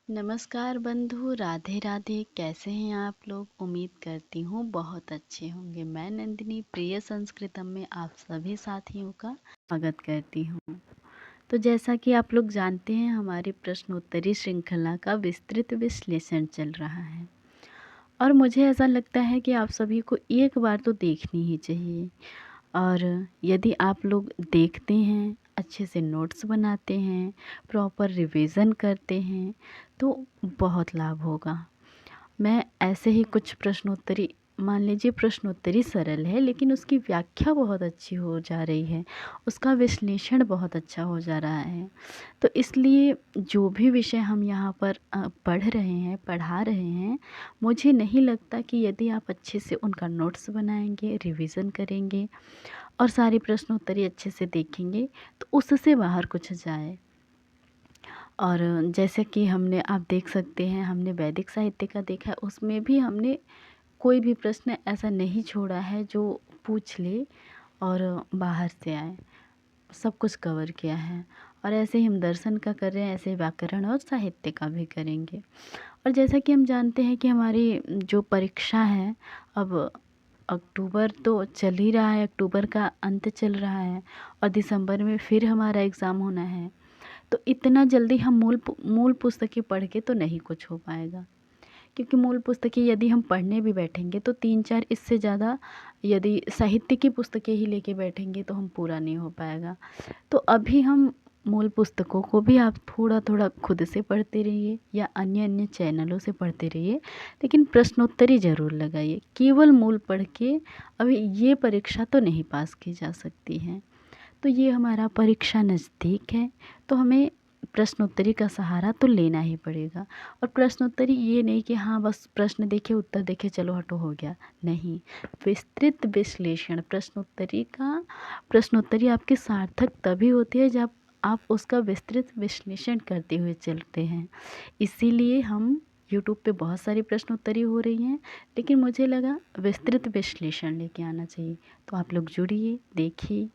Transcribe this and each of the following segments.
नमस्कार बंधु, राधे राधे। कैसे हैं आप लोग? उम्मीद करती हूँ बहुत अच्छे होंगे। मैं नंदिनी प्रिय संस्कृतम में आप सभी साथियों का स्वागत करती हूँ। तो जैसा कि आप लोग जानते हैं, हमारी प्रश्नोत्तरी श्रृंखला का विस्तृत विश्लेषण चल रहा है और मुझे ऐसा लगता है कि आप सभी को एक बार तो देखनी ही चाहिए। और यदि आप लोग देखते हैं, अच्छे से नोट्स बनाते हैं, प्रॉपर रिवीजन करते हैं तो बहुत लाभ होगा। मैं ऐसे ही कुछ प्रश्नोत्तरी, मान लीजिए प्रश्नोत्तरी सरल है लेकिन उसकी व्याख्या बहुत अच्छी हो जा रही है, उसका विश्लेषण बहुत अच्छा हो जा रहा है। तो इसलिए जो भी विषय हम यहाँ पर पढ़ रहे हैं, पढ़ा रहे हैं, मुझे नहीं लगता कि यदि आप अच्छे से उनका नोट्स बनाएंगे, रिवीजन करेंगे और सारी प्रश्नोत्तरी अच्छे से देखेंगे तो उससे बाहर कुछ जाए। और जैसे कि हमने, आप देख सकते हैं, हमने वैदिक साहित्य का देखा है, उसमें भी हमने कोई भी प्रश्न ऐसा नहीं छोड़ा है जो पूछ ले और बाहर से आए, सब कुछ कवर किया है। और ऐसे ही हम दर्शन का कर रहे हैं, ऐसे ही व्याकरण और साहित्य का भी करेंगे। और जैसा कि हम जानते हैं कि हमारी जो परीक्षा है, अब अक्टूबर तो चल ही रहा है, अक्टूबर का अंत चल रहा है और दिसंबर में फिर हमारा एग्ज़ाम होना है। तो इतना जल्दी हम मूल पुस्तकें पढ़ के तो नहीं कुछ हो पाएगा, क्योंकि मूल पुस्तकें यदि हम पढ़ने भी बैठेंगे तो 3-4, इससे ज़्यादा यदि साहित्य की पुस्तकें ही लेके बैठेंगे तो हम पूरा नहीं हो पाएगा। तो अभी हम मूल पुस्तकों को भी आप थोड़ा थोड़ा खुद से पढ़ते रहिए या अन्य अन्य चैनलों से पढ़ते रहिए, लेकिन प्रश्नोत्तरी ज़रूर लगाइए। केवल मूल पढ़ के अभी ये परीक्षा तो नहीं पास की जा सकती है। तो ये हमारा परीक्षा नज़दीक है तो हमें प्रश्नोत्तरी का सहारा तो लेना ही पड़ेगा। और प्रश्नोत्तरी ये नहीं कि हाँ बस प्रश्न देखे, उत्तर देखे, चलो हटो हो गया, नहीं। विस्तृत विश्लेषण प्रश्नोत्तरी आपकी सार्थक तभी होती है जब आप उसका विस्तृत विश्लेषण करते हुए चलते हैं। इसीलिए हम यूट्यूब पे बहुत सारी प्रश्नोत्तरी हो रही हैं, लेकिन मुझे लगा विस्तृत विश्लेषण लेके आना चाहिए। तो आप लोग जुड़िए, देखिए,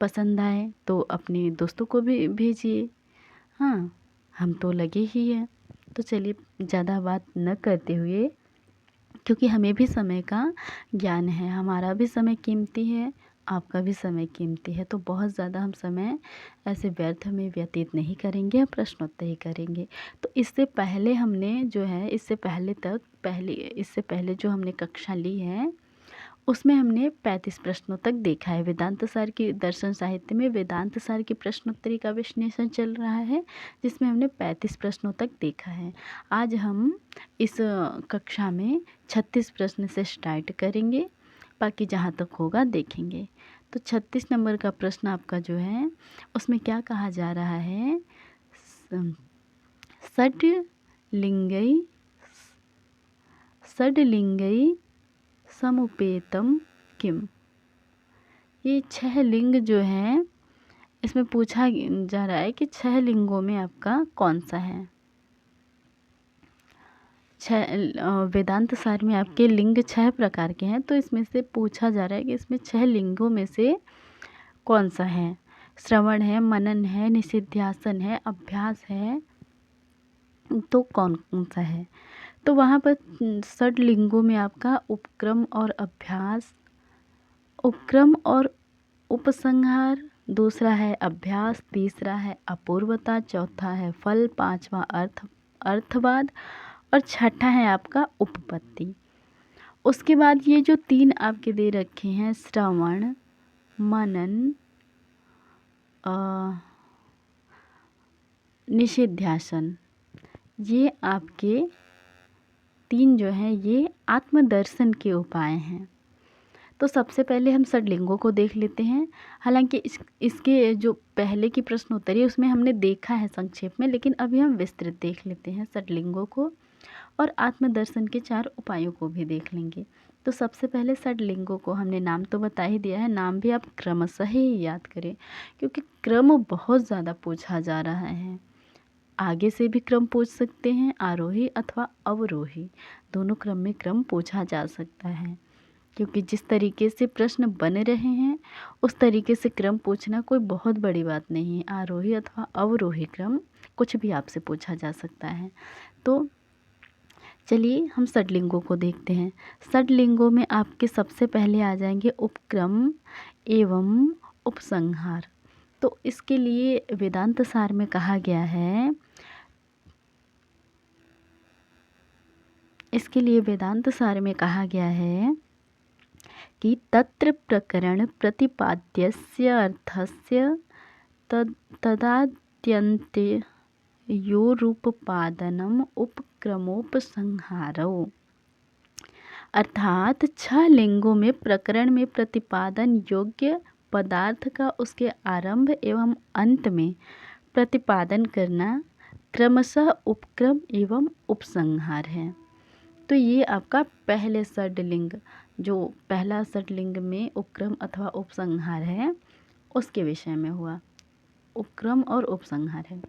पसंद आए तो अपने दोस्तों को भी भेजिए। हाँ, हम तो लगे ही हैं। तो चलिए, ज़्यादा बात न करते हुए, क्योंकि हमें भी समय का ज्ञान है, हमारा भी समय कीमती है, आपका भी समय कीमती है, तो बहुत ज़्यादा हम समय ऐसे व्यर्थ में व्यतीत नहीं करेंगे, प्रश्नोत्तरी करेंगे। तो इससे पहले हमने जो है, इससे पहले जो हमने कक्षा ली है उसमें हमने 35 प्रश्नों तक देखा है। वेदांत सार की, दर्शन साहित्य में वेदांत सार की प्रश्नोत्तरी का विश्लेषण चल रहा है, जिसमें हमने 35 प्रश्नों तक देखा है। आज हम इस कक्षा में 36 प्रश्न से स्टार्ट करेंगे, बाकी जहाँ तक होगा देखेंगे। तो 36 नंबर का प्रश्न आपका जो है, उसमें क्या कहा जा रहा है? षड्लिंगै षड्लिंगै समुपेतम किम। ये 6 लिंग जो है, इसमें पूछा जा रहा है कि 6 लिंगों में आपका कौन सा है। वेदांत सार में आपके लिंग 6 प्रकार के हैं, तो इसमें से पूछा जा रहा है कि इसमें 6 लिंगों में से कौन सा है। श्रवण है, मनन है, निषिध्यासन है, अभ्यास है, तो कौन कौन सा है। तो वहाँ पर 6 लिंगों में आपका उपक्रम और उपसंहार, दूसरा है अभ्यास, तीसरा है अपूर्वता, चौथा है फल, पांचवा अर्थवाद और छठा है आपका उपपत्ति। उसके बाद ये जो 3 आपके दे रखे हैं, श्रवण, मनन, निषिध्यासन, ये आपके 3 जो हैं ये आत्मदर्शन के उपाय हैं। तो सबसे पहले हम षड्लिंगों को देख लेते हैं। हालांकि इसके जो पहले की प्रश्नोत्तरी है उसमें हमने देखा है संक्षेप में, लेकिन अभी हम विस्तृत देख लेते हैं षड्लिंगों को, और आत्मदर्शन के 4 उपायों को भी देख लेंगे। तो सबसे पहले षड्लिंगों को हमने नाम तो बता ही दिया है, नाम भी आप क्रमशः ही याद करें, क्योंकि क्रम बहुत ज़्यादा पूछा जा रहा है। आगे से भी क्रम पूछ सकते हैं, आरोही अथवा अवरोही, दोनों क्रम में क्रम पूछा जा सकता है। क्योंकि जिस तरीके से प्रश्न बन रहे हैं उस तरीके से क्रम पूछना कोई बहुत बड़ी बात नहीं है। आरोही अथवा अवरोही क्रम कुछ भी आपसे पूछा जा सकता है। तो चलिए हम षडलिंगों को देखते हैं। षडलिंगों में आपके सबसे पहले आ जाएंगे उपक्रम एवं उपसंहार। तो इसके लिए वेदांत सार में कहा गया है, इसके लिए वेदांत सार में कहा गया है कि तत्र प्रकरण प्रतिपाद्यस्य अर्थस्य तदाद्यन्ते यो रूपपादनम उपक्रमोपसंहारो। अर्थात 6 लिंगों में प्रकरण में प्रतिपादन योग्य पदार्थ का उसके आरंभ एवं अंत में प्रतिपादन करना क्रमशः उपक्रम एवं उपसंहार है। तो ये आपका पहले षडलिंग, जो पहला षडलिंग में उपक्रम अथवा उपसंहार है उसके विषय में हुआ, उपक्रम और उपसंहार है।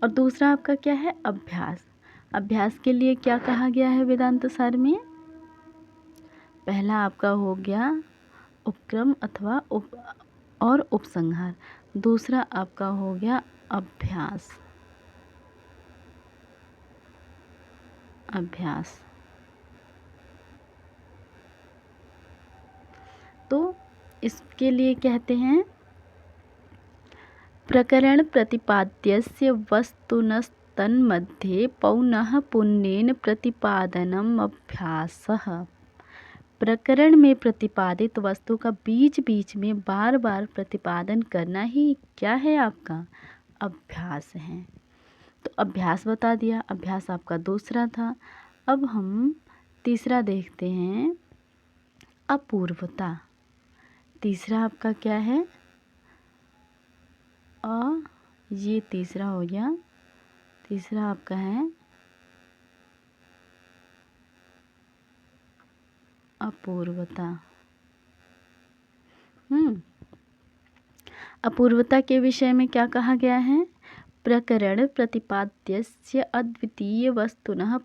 और दूसरा आपका क्या है, अभ्यास। अभ्यास के लिए क्या कहा गया है वेदांत सार में? पहला आपका हो गया उपक्रम अथवा उपसंहार। दूसरा आपका हो गया अभ्यास। अभ्यास तो इसके लिए कहते हैं प्रकरण प्रतिपाद्यस्य वस्तुनस्तन्मध्ये पौनः पुन्येन प्रतिपादनम अभ्यासः। प्रकरण में प्रतिपादित वस्तु का बीच बीच में बार बार प्रतिपादन करना ही क्या है, आपका अभ्यास है। तो अभ्यास बता दिया, अभ्यास आपका दूसरा था। अब हम तीसरा देखते हैं, अपूर्वता। तीसरा आपका क्या है, ये तीसरा हो गया। तीसरा आपका है अपूर्वता। अपूर्वता के विषय में क्या कहा गया है? प्रकरण प्रतिपाद्यस्य अद्वितीय वस्तुनः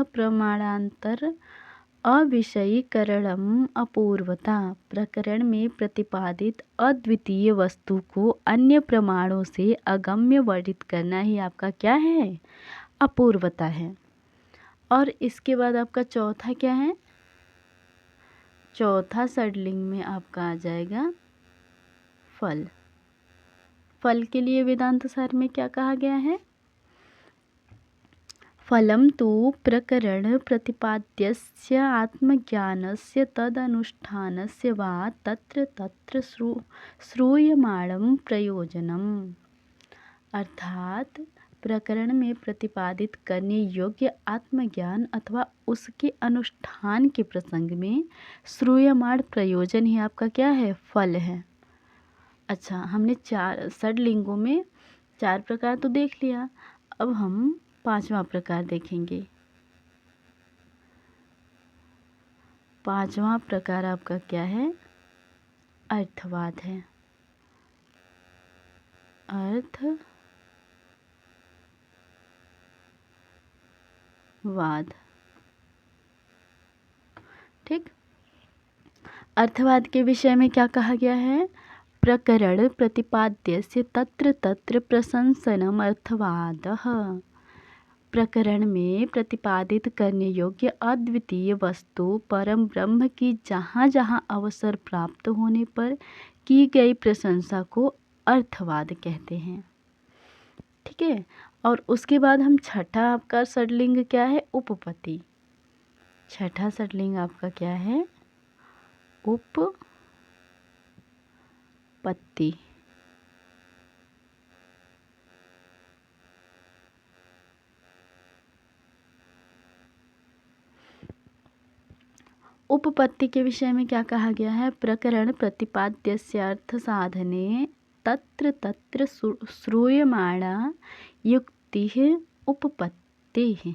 प्रमाणांतर अविषयीकरणम अपूर्वता। प्रकरण में प्रतिपादित अद्वितीय वस्तु को अन्य प्रमाणों से अगम्य वर्णित करना ही आपका क्या है, अपूर्वता है। और इसके बाद आपका चौथा क्या है? चौथा षडलिंग में आपका आ जाएगा फल। फल के लिए वेदांत सार में क्या कहा गया है? फलम तु प्रकरण प्रतिपाद्यस्य आत्मज्ञानस्य तदनुष्ठानस्य वा तत्र तत्र श्रूयमाणं प्रयोजनम्। अर्थात प्रकरण में प्रतिपादित करने योग्य आत्मज्ञान अथवा उसके अनुष्ठान के प्रसंग में श्रूयमाण प्रयोजन ही आपका क्या है, फल है। अच्छा, हमने 4 षडलिंगों में 4 प्रकार तो देख लिया। अब हम 5वां प्रकार देखेंगे। 5वां प्रकार आपका क्या है? अर्थवाद है। अर्थवाद, ठीक। अर्थवाद के विषय में क्या कहा गया है? प्रकरण प्रतिपाद्यस्य तत्र तत्र प्रशंसनम अर्थवादः। प्रकरण में प्रतिपादित करने योग्य अद्वितीय वस्तु परम ब्रह्म की जहाँ जहाँ अवसर प्राप्त होने पर की गई प्रशंसा को अर्थवाद कहते हैं, ठीक है। और उसके बाद हम छठा आपका षडलिंग क्या है? उपपत्ति। छठा षडलिंग आपका क्या है? उपपत्ति। उपपत्ति के विषय में क्या कहा गया है? प्रकरण प्रतिपाद्यस्य अर्थ साधने तत्र तत्र श्रूयमाणा युक्तिः उपपत्तिः।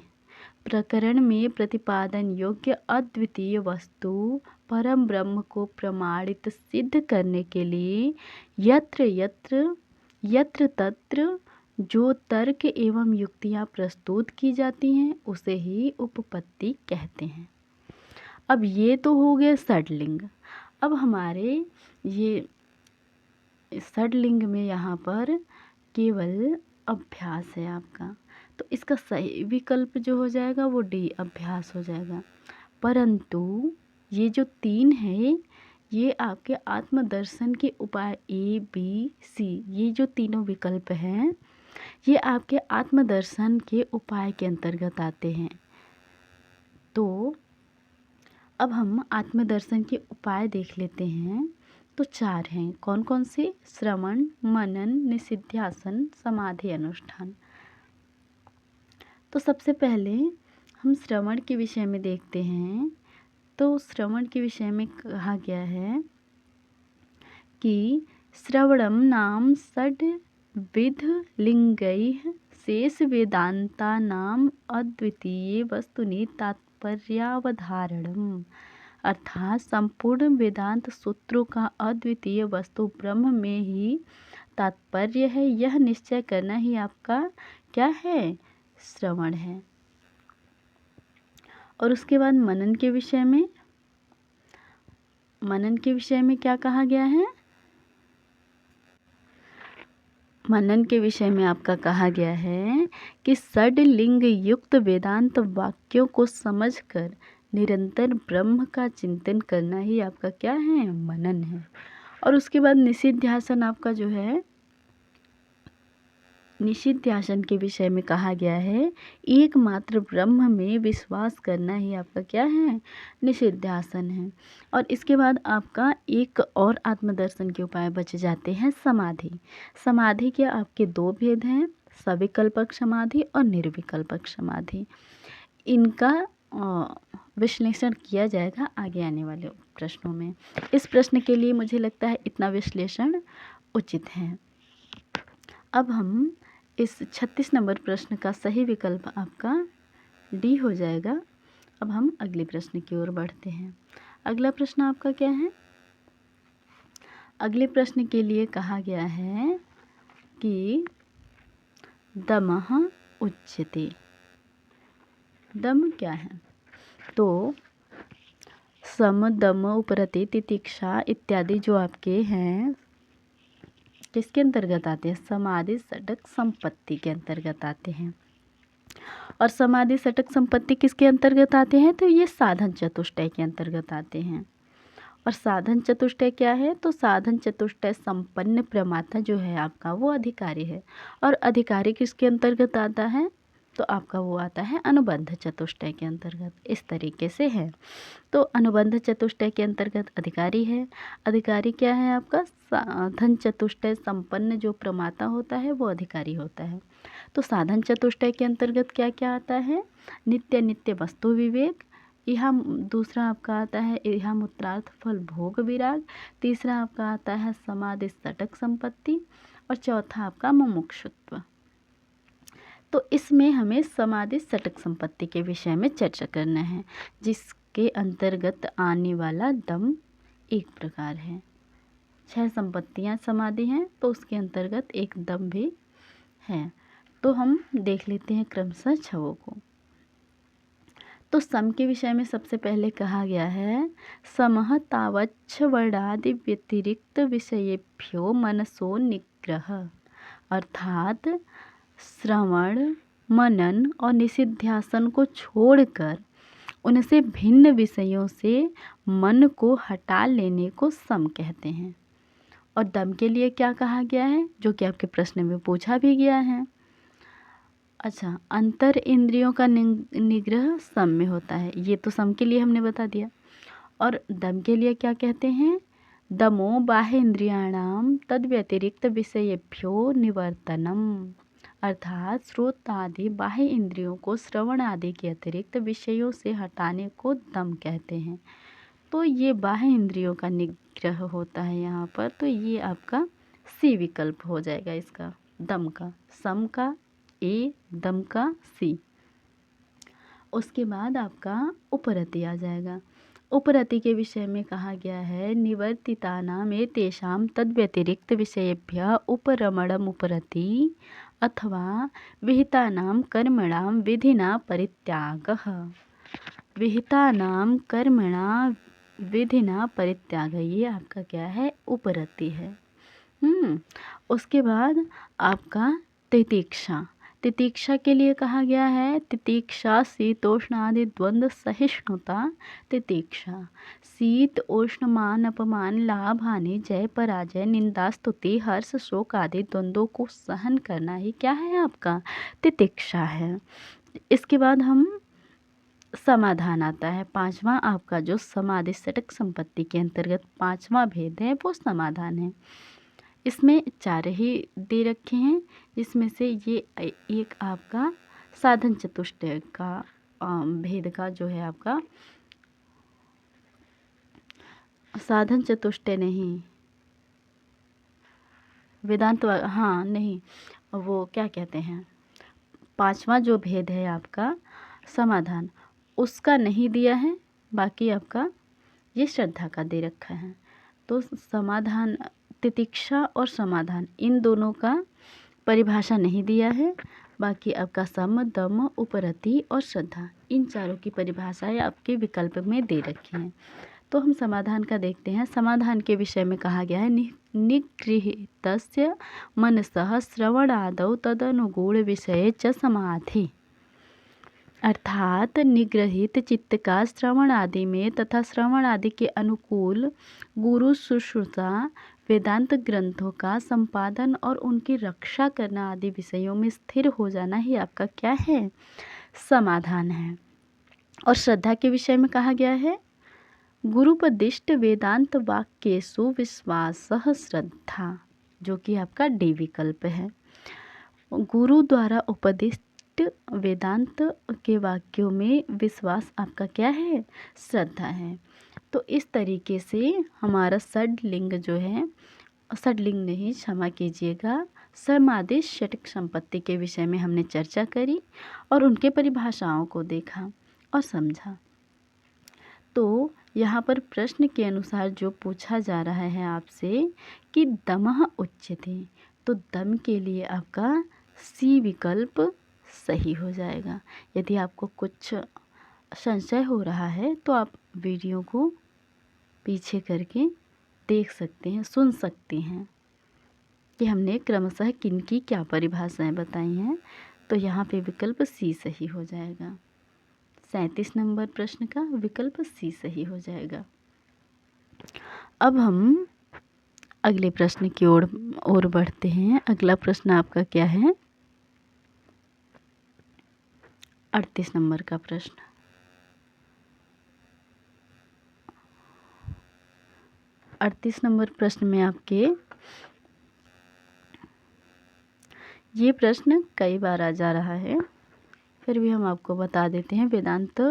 प्रकरण में प्रतिपादन योग्य अद्वितीय वस्तु परम ब्रह्म को प्रमाणित सिद्ध करने के लिए यत्र यत्र यत्र तत्र जो तर्क एवं युक्तियाँ प्रस्तुत की जाती हैं उसे ही उपपत्ति कहते हैं। अब ये तो हो गए षडलिंग। अब हमारे ये षडलिंग में यहाँ पर केवल अभ्यास है आपका, तो इसका सही विकल्प जो हो जाएगा वो डी अभ्यास हो जाएगा। परंतु ये जो 3 है ये आपके आत्मदर्शन के उपाय ए बी सी, ये जो तीनों विकल्प हैं ये आपके आत्मदर्शन के उपाय के अंतर्गत आते हैं। तो अब हम आत्मदर्शन के उपाय देख लेते हैं। तो 4 हैं, कौन कौन से? श्रवण, मनन, निषिध्यासन, समाधि, अनुष्ठान। तो सबसे पहले हम श्रवण के विषय में देखते हैं। तो श्रवण के विषय में कहा गया है कि श्रवणम नाम षड्विध लिंगैः शेष वेदांता नाम अद्वितीय वस्तुनि तात्पर्यावधारणम, अर्थात संपूर्ण वेदांत सूत्रों का अद्वितीय वस्तु ब्रह्म में ही तात्पर्य है, यह निश्चय करना ही आपका क्या है? श्रवण है। और उसके बाद मनन के विषय में, मनन के विषय में क्या कहा गया है? मनन के विषय में आपका कहा गया है कि षड्लिंग युक्त वेदांत वाक्यों को समझकर निरंतर ब्रह्म का चिंतन करना ही आपका क्या है? मनन है। और उसके बाद निषिध्यासन आपका जो है, निषिध्यासन के विषय में कहा गया है एकमात्र ब्रह्म में विश्वास करना ही आपका क्या है? निषिध्यासन है। और इसके बाद आपका एक और आत्मदर्शन के उपाय बच जाते हैं, समाधि। समाधि के आपके 2 भेद हैं, सविकल्पक समाधि और निर्विकल्पक समाधि। इनका विश्लेषण किया जाएगा आगे आने वाले प्रश्नों में। इस प्रश्न के लिए मुझे लगता है इतना विश्लेषण उचित है। अब हम इस 36 नंबर प्रश्न का सही विकल्प आपका डी हो जाएगा। अब हम अगले प्रश्न की ओर बढ़ते हैं। अगला प्रश्न आपका क्या है? अगले प्रश्न के लिए कहा गया है कि दमः उच्यते। दम क्या है? तो सम, दम, उपरति, तितिक्षा इत्यादि जो आपके हैं किसके अंतर्गत आते हैं? समाधि षटक संपत्ति के अंतर्गत आते हैं। और समाधि षटक संपत्ति किसके अंतर्गत आते हैं? तो ये साधन चतुष्टय के अंतर्गत आते हैं। और साधन चतुष्टय क्या है? तो साधन चतुष्टय संपन्न प्रमाता जो है आपका वो अधिकारी है। और अधिकारी किसके अंतर्गत आता है? तो आपका वो आता है अनुबंध चतुष्टय के अंतर्गत। इस तरीके से है। तो अनुबंध चतुष्टय के अंतर्गत अधिकारी है। अधिकारी क्या है आपका? साधन चतुष्टय संपन्न जो प्रमाता होता है वो अधिकारी होता है। तो साधन चतुष्टय के अंतर्गत क्या क्या आता है? नित्य नित्य वस्तु विवेक, यह दूसरा आपका आता है यह मूत्रार्थ फल भोग विराग, तीसरा आपका आता है समाधि षटक संपत्ति, और चौथा आपका मुमुक्षुत्व। तो इसमें हमें समाधि षटक संपत्ति के विषय में चर्चा करना है, जिसके अंतर्गत आने वाला दम एक प्रकार है। 6 संपत्तियां समाधि हैं, तो उसके अंतर्गत एक दम भी है। तो हम देख लेते हैं क्रमशः छवों को। तो सम के विषय में सबसे पहले कहा गया है समः तावच्छ वर्णादि व्यतिरिक्त विषयेभ्यो मनसो निग्रह, अर्थात श्रवण, मनन और निषिध्यासन को छोड़कर उनसे भिन्न विषयों से मन को हटा लेने को सम कहते हैं। और दम के लिए क्या कहा गया है, जो कि आपके प्रश्न में पूछा भी गया है। अच्छा, अंतर इंद्रियों का निग्रह सम में होता है, ये तो सम के लिए हमने बता दिया। और दम के लिए क्या कहते हैं? दमो बाह्य इंद्रियाणाम तद व्यतिरिक्त विषयेभ्यो निवर्तनम, अर्थात स्रोत आदि बाह्य इंद्रियों को श्रवण आदि के अतिरिक्त विषयों से हटाने को दम कहते हैं। तो ये बाह्य इंद्रियों का निग्रह होता है यहाँ पर। तो ये आपका सी विकल्प हो जाएगा इसका, दम का। सम का ए, दम का सी। उसके बाद आपका उपरति आ जाएगा। उपरति के विषय में कहा गया है निवर्तितानाम एतेषां तद व्यतिरिक्त विषयेभ्यः उपरमणम् उपरति अथवा विहितानां कर्मणां विधिना परित्यागः। विहितानां कर्मणा विधिना परित्याग, ये आपका क्या है, उपरति है। उसके बाद आपका तितिक्षा, तितिक्षा के लिए कहा गया है तितिक्षा शीतोष्ण आदि द्वंद्व सहिष्णुता। तितिक्षा शीत उष्ण मान अपमान लाभ हानि जय पराजय निंदा स्तुति हर्ष शोक आदि द्वंद्वों को सहन करना ही क्या है, आपका तितिक्षा है। इसके बाद हम समाधान आता है, पांचवा आपका जो समाधि षटक संपत्ति के अंतर्गत पांचवा भेद है वो समाधान है। इसमें 4 ही दे रखे हैं, जिसमें से ये एक आपका साधन चतुष्टय का भेद का जो है आपका साधन चतुष्टय नहीं, वेदांत हाँ नहीं, वो क्या कहते हैं, पांचवा जो भेद है आपका समाधान, उसका नहीं दिया है, बाकी आपका ये श्रद्धा का दे रखा है। तो समाधान, तितिक्षा और समाधान इन दोनों का परिभाषा नहीं दिया है, बाकी आपका सम दम उपरति और श्रद्धा इन चारों की परिभाषाएं आपके विकल्प में दे रखी हैं। तो हम समाधान का देखते हैं। समाधान के विषय में कहा गया है निगृहीतस्य मनसः श्रवणादौ तदनुगुण विषये च समाधि, अर्थात निग्रहित चित्त का श्रवण आदि में तथा श्रवण आदि के अनुकूल गुरु शुश्रूषा वेदांत ग्रंथों का संपादन और उनकी रक्षा करना आदि विषयों में स्थिर हो जाना ही आपका क्या है, समाधान है। और श्रद्धा के विषय में कहा गया है गुरुपदिष्ट वेदांत वाक्येषु विश्वासः श्रद्धा, जो कि आपका डी विकल्प है। गुरु द्वारा उपदिष्ट वेदांत के वाक्यों में विश्वास आपका क्या है, श्रद्धा है। तो इस तरीके से हमारा षड्लिंग जो है, षड्लिंग नहीं क्षमा कीजिएगा, समाधि षटक संपत्ति के विषय में हमने चर्चा करी और उनके परिभाषाओं को देखा और समझा। तो यहाँ पर प्रश्न के अनुसार जो पूछा जा रहा है आपसे कि दमः उच्यते, तो दम के लिए आपका सी विकल्प सही हो जाएगा। यदि आपको कुछ संशय हो रहा है तो आप वीडियो को पीछे करके देख सकते हैं, सुन सकते हैं कि हमने क्रमशः किन की क्या परिभाषाएं बताई हैं। तो यहाँ पे विकल्प सी सही हो जाएगा। 37 नंबर प्रश्न का विकल्प सी सही हो जाएगा। अब हम अगले प्रश्न की ओर बढ़ते हैं। अगला प्रश्न आपका क्या है, 38 नंबर का प्रश्न। 38 नंबर प्रश्न में आपके ये प्रश्न कई बार आ जा रहा है, फिर भी हम आपको बता देते हैं। वेदांत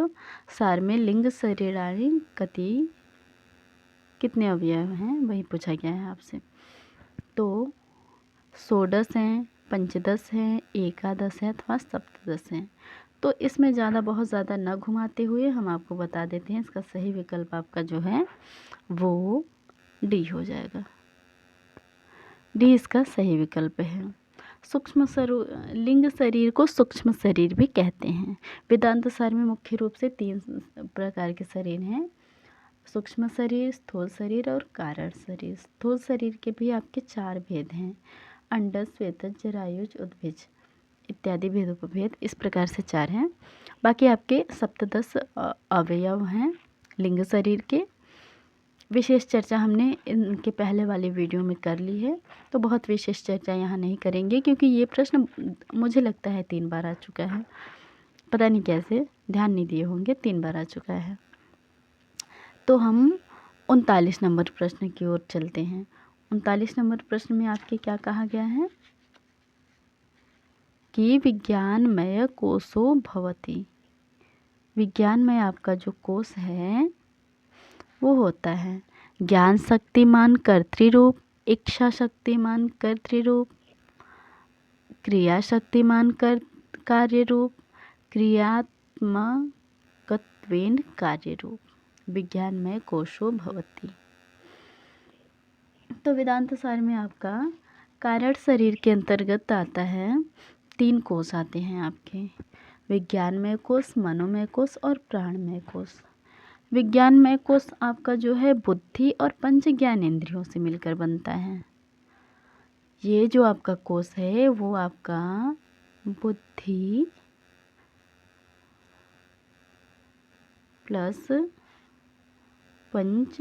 सार में लिंग शरीराणि कति, कितने अवयव हैं वही पूछा गया है आपसे। तो षोडश हैं, पंचदश हैं, एकादश है अथवा सप्तदश हैं। तो इसमें बहुत ज़्यादा न घुमाते हुए हम आपको बता देते हैं, इसका सही विकल्प आपका जो है वो डी हो जाएगा। डी इसका सही विकल्प है। सूक्ष्म लिंग शरीर को सूक्ष्म शरीर भी कहते हैं। वेदांत सार में मुख्य रूप से 3 प्रकार के शरीर हैं, सूक्ष्म शरीर, स्थूल शरीर और कारण शरीर। स्थूल शरीर के भी आपके 4 भेद हैं, अंडज, श्वेतज, जरायुज, उद्भिज इत्यादि भेदोपभेद, इस प्रकार से 4 हैं। बाकी आपके सप्तदश अवयव हैं लिंग शरीर के। विशेष चर्चा हमने इनके पहले वाले वीडियो में कर ली है, तो बहुत विशेष चर्चा यहाँ नहीं करेंगे, क्योंकि ये प्रश्न मुझे लगता है 3 बार आ चुका है। पता नहीं कैसे ध्यान नहीं दिए होंगे, 3 बार आ चुका है। तो हम 39 नंबर प्रश्न की ओर चलते हैं। 39 नंबर प्रश्न में आपके क्या कहा गया है कि विज्ञानमय कोशो भवति। विज्ञानमय आपका जो कोश है वो होता है ज्ञान शक्तिमान कर्तृरूप, इच्छा शक्तिमान कर्तृरूप, क्रिया शक्तिमान कार्य रूप, क्रियात्मकत्वेन कार्य रूप। विज्ञानमय कोशो भवति। तो वेदांत सार में आपका कारण शरीर के अंतर्गत आता है 3 कोश आते हैं आपके। विज्ञानमय कोश, मनोमय कोश और प्राणमय कोश। विज्ञानमय कोश आपका जो है बुद्धि और पंच ज्ञानेंद्रियों से मिलकर बनता है। ये जो आपका कोश है वो आपका बुद्धि प्लस पंच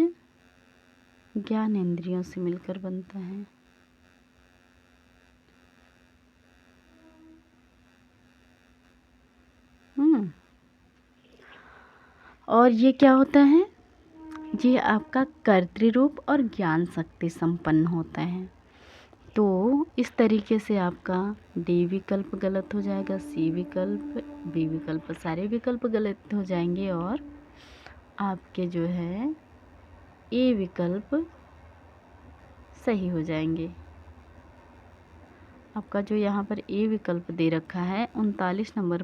ज्ञानेंद्रियों से मिलकर बनता है। और ये क्या होता है, ये आपका कर्तृरूप और ज्ञान शक्ति संपन्न होता है। तो इस तरीके से आपका डी विकल्प गलत हो जाएगा, सी विकल्प, बी विकल्प, सारे विकल्प गलत हो जाएंगे और आपके जो है ए विकल्प सही हो जाएंगे। आपका जो यहाँ पर ए विकल्प दे रखा है 39 नंबर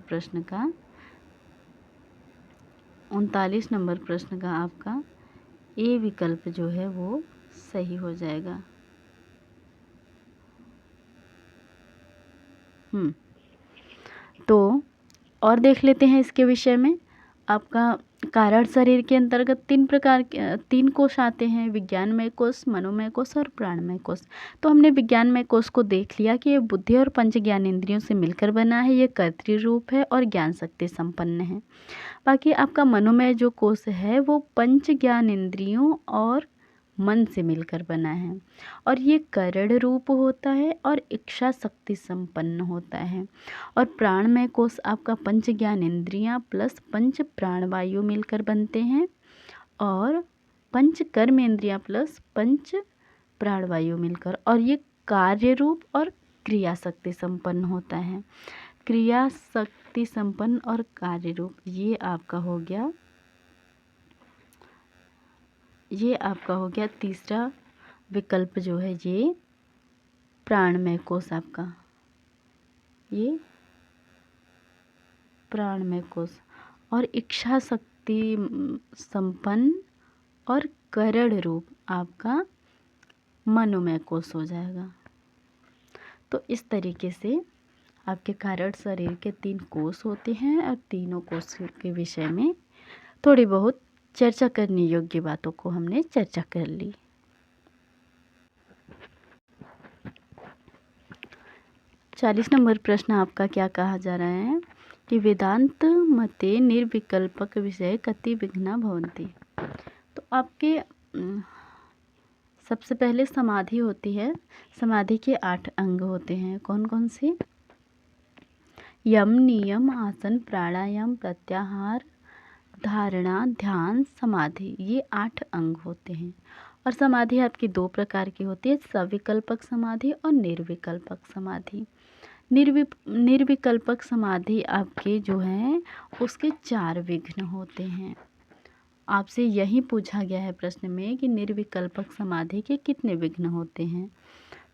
प्रश्न का आपका ए विकल्प जो है वो सही हो जाएगा। तो और देख लेते हैं इसके विषय में। आपका कारण शरीर के अंतर्गत तीन कोश आते हैं, विज्ञानमय कोश, मनोमय कोश और प्राणमय कोश। तो हमने विज्ञानमय कोश को देख लिया कि ये बुद्धि और पंच ज्ञानेंद्रियों से मिलकर बना है, ये कर्तृरूप है और ज्ञान शक्ति संपन्न है। बाकी आपका मनोमय जो कोश है वो पंच ज्ञानेंद्रियों और मन से मिलकर बना है और ये करण रूप होता है और इच्छा शक्ति संपन्न होता है। और प्राणमय कोश आपका पंच ज्ञानेंद्रियाँ प्लस पंच प्राणवायु मिलकर बनते हैं और पंच कर्मेंद्रियाँ प्लस पंच प्राणवायु मिलकर, और ये कार्य रूप और क्रिया शक्ति संपन्न होता है। क्रिया शक्ति संपन्न और कार्य रूप, ये आपका हो गया तीसरा विकल्प जो है ये प्राणमय कोश आपका, ये प्राणमय कोश और इच्छा शक्ति संपन्न और करण रूप आपका मनोमय कोश हो जाएगा। तो इस तरीके से आपके कारण शरीर के 3 कोश होते हैं और तीनों कोश के विषय में थोड़ी बहुत चर्चा करने योग्य बातों को हमने चर्चा कर ली। चालीस नंबर प्रश्न आपका क्या कहा जा रहा है कि वेदांत मते निर्विकल्पक विषय कति विघ्ना भवन्ति। तो आपके सबसे पहले समाधि होती है। समाधि के 8 अंग होते हैं। कौन कौन से? यम, नियम, आसन, प्राणायाम, प्रत्याहार, धारणा, ध्यान, समाधि, ये 8 अंग होते हैं। और समाधि आपकी 2 प्रकार की होती है, सविकल्पक समाधि और निर्विकल्पक समाधि। निर्विकल्पक समाधि आपके जो है उसके 4 विघ्न होते हैं। आपसे यही पूछा गया है प्रश्न में कि निर्विकल्पक समाधि के कितने विघ्न होते हैं।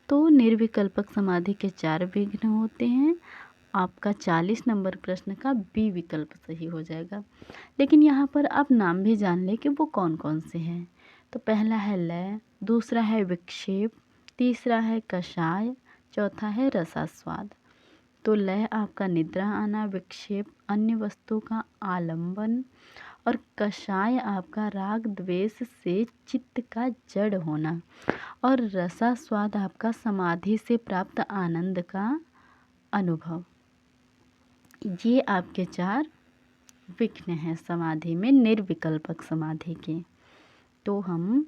तो निर्विकल्पक समाधि के 4 विघ्न होते हैं। आपका 40 नंबर प्रश्न का बी विकल्प सही हो जाएगा। लेकिन यहाँ पर आप नाम भी जान लें कि वो कौन कौन से हैं। तो पहला है लय, दूसरा है विक्षेप, तीसरा है कषाय, चौथा है रसास्वाद। तो लय आपका निद्रा आना, विक्षेप अन्य वस्तु का आलंबन और कषाय आपका राग द्वेष से चित्त का जड़ होना और रसास्वाद आपका समाधि से प्राप्त आनंद का अनुभव। ये आपके 4 विघ्न हैं समाधि में, निर्विकल्पक समाधि के। तो हम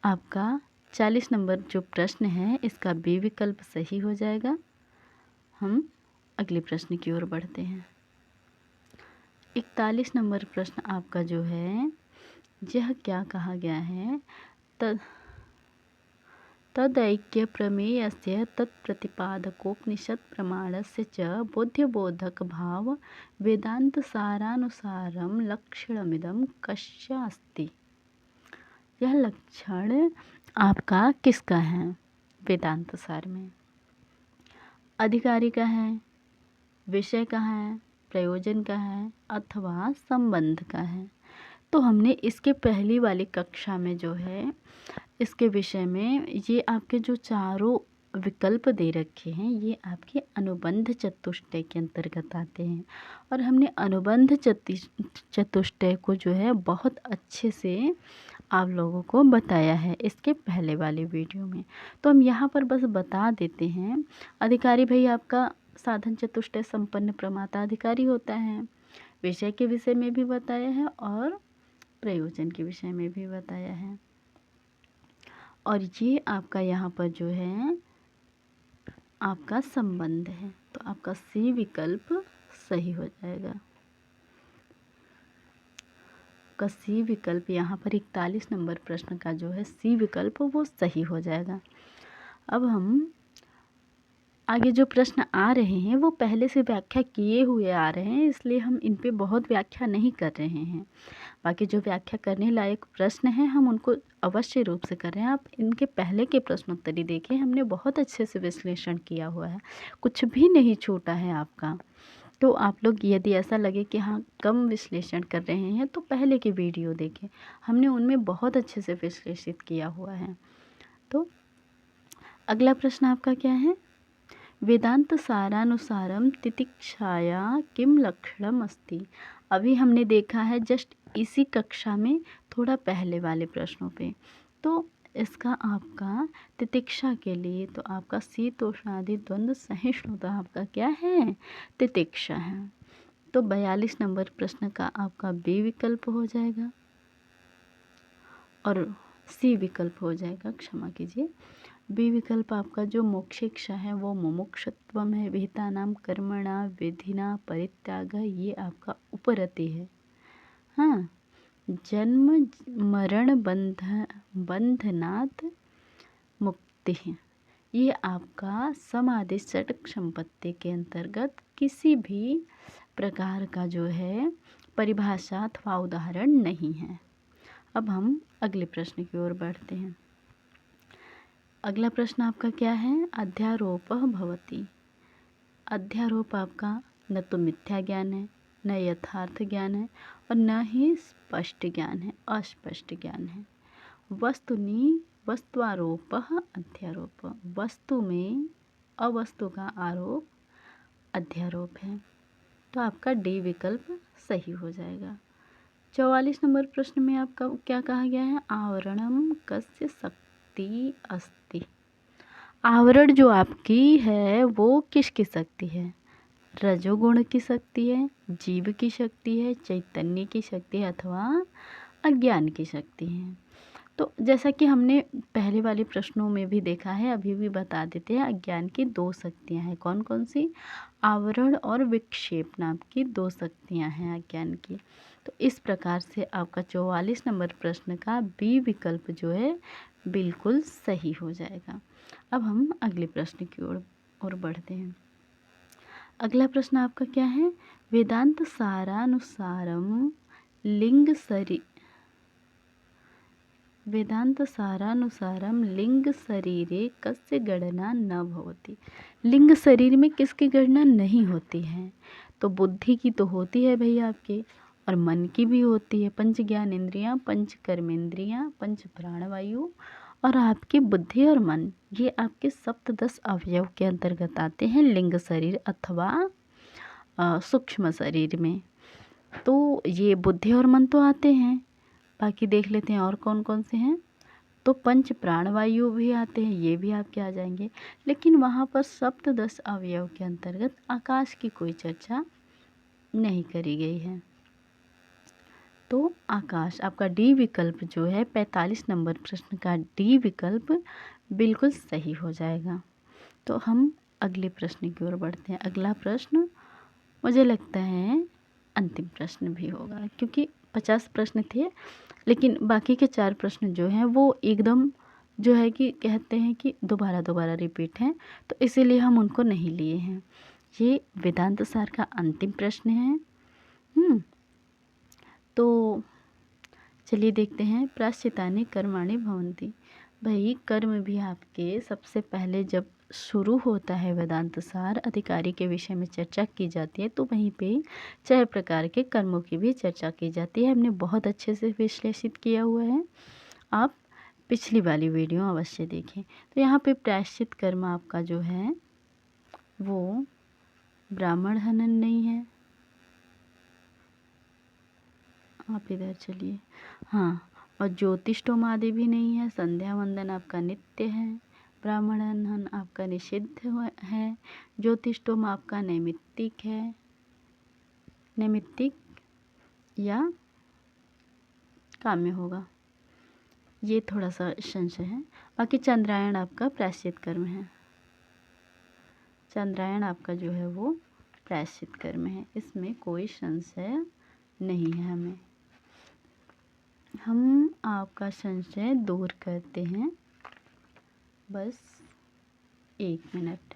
आपका 40 नंबर जो प्रश्न है इसका बी विकल्प सही हो जाएगा। हम अगले प्रश्न की ओर बढ़ते हैं। 41 नंबर प्रश्न आपका जो है यह क्या कहा गया है, तदैक्य प्रमेयस्य तत्प्रतिपादकोपनिषद प्रमाणस्य च बोध्यबोधक भाव वेदांत सारानुसारम लक्षणमिदं कस्य अस्ति। यह लक्षण आपका किसका है वेदांत सार में? अधिकारी का है, विषय का है, प्रयोजन का है अथवा संबंध का है। तो हमने इसके पहली वाली कक्षा में जो है इसके विषय में ये आपके जो चारों विकल्प दे रखे हैं ये आपके अनुबंध चतुष्टय के अंतर्गत आते हैं। और हमने अनुबंध चतुष्टय को जो है बहुत अच्छे से आप लोगों को बताया है इसके पहले वाले वीडियो में। तो हम यहाँ पर बस बता देते हैं। अधिकारी भाई आपका साधन चतुष्टय संपन्न प्रमाता अधिकारी होता है। विषय के विषय में भी बताया है और प्रयोजन के विषय में भी बताया है। और ये आपका यहाँ पर जो है आपका संबंध है, तो आपका सी विकल्प सही हो जाएगा। आपका सी विकल्प यहाँ पर 41 नंबर प्रश्न का जो है सी विकल्प वो सही हो जाएगा। अब हम आगे जो प्रश्न आ रहे हैं वो पहले से व्याख्या किए हुए आ रहे हैं, इसलिए हम इन पे बहुत व्याख्या नहीं कर रहे हैं। बाकी जो व्याख्या करने लायक प्रश्न हैं हम उनको अवश्य रूप से कर रहे हैं। आप इनके पहले के प्रश्नोत्तरी देखें, हमने बहुत अच्छे से विश्लेषण किया हुआ है, कुछ भी नहीं छूटा है आपका। तो आप लोग यदि ऐसा लगे कि हाँ कम विश्लेषण कर रहे हैं तो पहले के वीडियो देखें, हमने उनमें बहुत अच्छे से विश्लेषित किया हुआ है। तो अगला प्रश्न आपका क्या है? वेदांत सारानुसारम तितिक्षाया किम लक्षणम अस्ति। अभी हमने देखा है जस्ट इसी कक्षा में थोड़ा पहले वाले प्रश्नों पे। तो इसका आपका तितिक्षा के लिए तो आपका शीतोष्णादि द्वंद्व सहिष्णुता आपका क्या है? तितिक्षा है। तो 42 नंबर प्रश्न का आपका बी विकल्प हो जाएगा और सी विकल्प हो जाएगा, क्षमा कीजिए। बी विकल्प आपका जो मोक्षेक्षा है वो मुमुक्षुत्वम है। विहिता नाम कर्मणा विधिना परित्याग, ये आपका उपरति है। हाँ, जन्म मरण बंधनात् मुक्ति है। ये आपका समाधि षटक संपत्ति के अंतर्गत किसी भी प्रकार का जो है परिभाषा अथवा उदाहरण नहीं है। अब हम अगले प्रश्न की ओर बढ़ते हैं। अगला प्रश्न आपका क्या है? अध्यारोपः भवति। अध्यारोप आपका न तो मिथ्या ज्ञान है, न यथार्थ ज्ञान है और न ही स्पष्ट ज्ञान है, अस्पष्ट ज्ञान है। वस्तुनि वस्तुआरोपः अध्यारोप। वस्तु में अवस्तु का आरोप अध्यारोप है। तो आपका डी विकल्प सही हो जाएगा। 44 नंबर प्रश्न में आपका क्या कहा गया है? आवरणम कस्य शक्ति अस्ति। आवरण जो आपकी है वो किसकी शक्ति है? रजोगुण की शक्ति है, जीव की शक्ति है, चैतन्य की शक्ति है अथवा अज्ञान की शक्ति है। तो जैसा कि हमने पहले वाले प्रश्नों में भी देखा है, अभी भी बता देते हैं। अज्ञान की दो शक्तियां हैं, कौन कौन सी? आवरण और विक्षेप नाम की दो शक्तियां हैं अज्ञान की। तो इस प्रकार से आपका 44 नंबर प्रश्न का बी विकल्प जो है बिल्कुल सही हो जाएगा। अब हम अगले प्रश्न की ओर बढ़ते हैं। अगला प्रश्न आपका क्या है? वेदांत सारानुसारम लिंग शरीरे कस्य गणना न भवति। लिंग शरीर में किसकी गणना नहीं होती है? तो बुद्धि की तो होती है भैया आपके, और मन की भी होती है। पंच ज्ञान इंद्रियां, पंच कर्मेंद्रियां, पंच प्राणवायु और आपकी बुद्धि और मन, ये आपके सप्तदश अवयव के अंतर्गत आते हैं लिंग शरीर अथवा सूक्ष्म शरीर में। तो ये बुद्धि और मन तो आते हैं, बाकी देख लेते हैं और कौन कौन से हैं। तो पंच प्राणवायु भी आते हैं, ये भी आपके आ जाएंगे। लेकिन वहाँ पर सप्तदश अवयव के अंतर्गत आकाश की कोई चर्चा नहीं करी गई है। तो आकाश आपका डी विकल्प जो है 45 नंबर प्रश्न का डी विकल्प बिल्कुल सही हो जाएगा। तो हम अगले प्रश्न की ओर बढ़ते हैं। अगला प्रश्न मुझे लगता है अंतिम प्रश्न भी होगा, क्योंकि 50 प्रश्न थे, लेकिन बाकी के 4 प्रश्न जो हैं वो एकदम जो है कि कहते हैं कि दोबारा रिपीट हैं, तो इसीलिए हम उनको नहीं लिए हैं। ये वेदांत सार का अंतिम प्रश्न है। तो चलिए देखते हैं। प्राश्चितानि कर्माणि भवन्ति। भाई कर्म भी आपके सबसे पहले जब शुरू होता है वेदांत सार अधिकारी के विषय में चर्चा की जाती है, तो वहीं पे 4 प्रकार के कर्मों की भी चर्चा की जाती है। हमने बहुत अच्छे से विश्लेषित किया हुआ है, आप पिछली वाली वीडियो अवश्य देखें। तो यहाँ पे प्रायश्चित कर्म आपका जो है वो ब्राह्मण हनन नहीं है। आप इधर चलिए। हाँ, और ज्योतिष्टोम आदि भी नहीं है। संध्या वंदन आपका नित्य है। ब्राह्मण हनन आपका निषिद्ध है। ज्योतिष्टोम आपका नैमित्तिक है, नैमित्तिक या काम्य होगा, ये थोड़ा सा संशय है। बाकी चंद्रायण आपका प्रायश्चित कर्म है। चंद्रायण आपका जो है वो प्रायश्चित कर्म है, इसमें कोई संशय नहीं है। हम आपका संशय दूर करते हैं। बस 1 मिनट।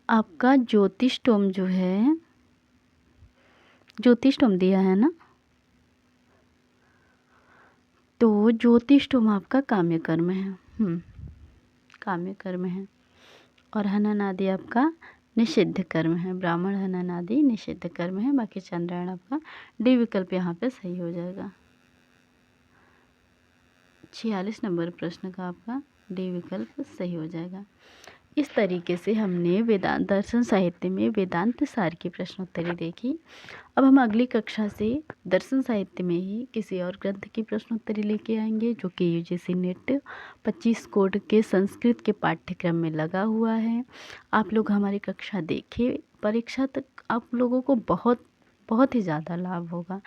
आपका ज्योतिष्टोम जो है, ज्योतिष्टोम दिया है ना, तो ज्योतिष्टोम आपका काम्य कर्म है। काम्य कर्म है। और हनन आदि आपका निषिद्ध कर्म है। ब्राह्मण हनन आदि निषिद्ध कर्म है। बाकी चंद्रायण आपका डी विकल्प यहाँ पे सही हो जाएगा। 46 नंबर प्रश्न का आपका डी विकल्प सही हो जाएगा। इस तरीके से हमने वेदांत दर्शन साहित्य में वेदांत सार की प्रश्नोत्तरी देखी। अब हम अगली कक्षा से दर्शन साहित्य में ही किसी और ग्रंथ की प्रश्नोत्तरी लेके आएंगे, जो कि यूजीसी नेट 25 कोड के संस्कृत के पाठ्यक्रम में लगा हुआ है। आप लोग हमारी कक्षा देखें, परीक्षा तक आप लोगों को बहुत ही ज़्यादा लाभ होगा।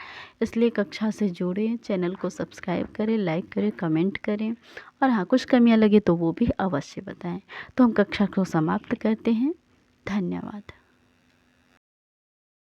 इसलिए कक्षा से जुड़ें, चैनल को सब्सक्राइब करें, लाइक करें, कमेंट करें, और हाँ, कुछ कमियां लगे तो वो भी अवश्य बताएं। तो हम कक्षा को समाप्त करते हैं। धन्यवाद।